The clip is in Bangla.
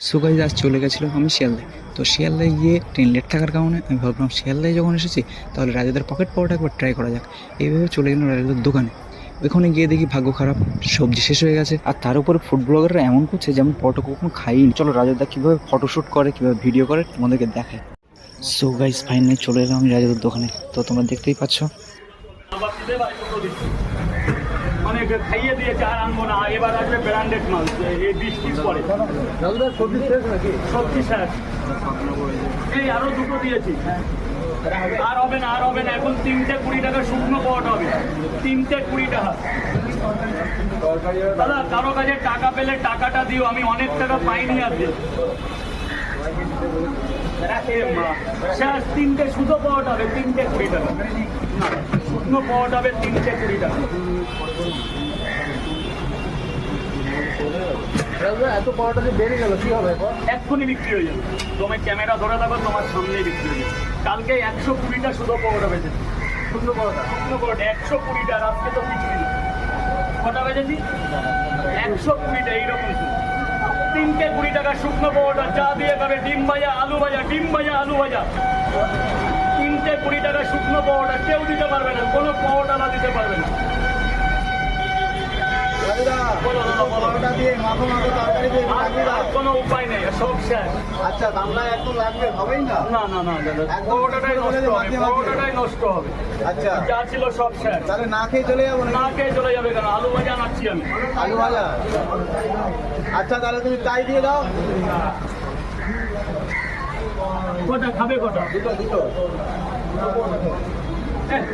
সো গাইস আজ চলে গেছিলাম আমি শিয়ালদায়। তো শিয়ালদায় গিয়ে ট্রেন লেট থাকার কারণে আমি ভাবলাম শিয়ালদায় যখন এসেছি তাহলে রাজাদের পকেট পাওয়াটা একবার ট্রাই করা যাক। এইভাবে চলে গেলাম রাজাদের দোকানে। ওইখানে গিয়ে দেখি ভাগ্য খারাপ, সবজি শেষ হয়ে গেছে। আর তার উপরে ফুড ব্লগাররা এমন করছে যেমন পটো কখনো খাইনি। চলো রাজাদা কীভাবে ফটোশ্যুট করে, কীভাবে ভিডিও করে তোমাদেরকে দেখায়। সো গাইস ফাইনালি চলে এলাম আমি রাজাদের দোকানে। তো তোমরা দেখতেই পাচ্ছ। মানে খাইয়ে দিয়েছে আর আনবো না, এবার আসবে ব্র্যান্ডেড মাল। এই বৃষ্টির পরে সবজি শেষ। এই আরো দুটো দিয়েছি, আর হবে না আর হবে না। এখন 320 টাকা শুকনো পাওয়াটা হবে, 320 টাকা। দাদা কারো কাছে টাকা পেলে টাকাটা দিও, আমি অনেক টাকা পাইনি আজকে। শেষ 3টে শুধু পাওয়াটা হবে 320 টাকা, শুকনো পাওয়াটা হবে 320 টাকা। এত পাওয়াটা যে বেড়ে গেল কি হবে? এক্ষুনি বিক্রি হয়ে যাবে। তুমি ক্যামেরা ধরে থাকো, তোমার সামনেই বিক্রি হয়ে যাবে। কালকে 120টা শুধু পাওয়াটা বেজেছে, শুকনো পাওয়াটা 120টা। আর আজকে তো কিছুই না। কটা বেজেছি? 120টা। এইরকম 320 টাকা শুকনো পাওয়াটা। চা দিয়ে খাবে, ডিম ভাজা আলু ভাজা, ডিম ভাজা আলু ভাজা। 320 টাকা শুকনো পাওয়াটা। কেউ দিতে পারবে না, কোনো পাওয়াটা না দিতে পারবে না। কোনো উপায় নেই, সব শেষ। আচ্ছা বাংলা একদম লাগবে, হবেই না? না না না দাদা, পরোটাটাই নষ্ট হবে, পরোটাটাই নষ্ট হবে। আচ্ছা যা ছিল সব শেষ। তাহলে না খেয়ে চলে যাবো না খেয়ে চলে যাবে কেন? আলু ভাজা আনাচ্ছি আমি। আলু ভাজা? আচ্ছা তাহলে তুমি তাই দিয়ে দাও। কটা খাবে? কটা? দুটো। হ্যাঁ,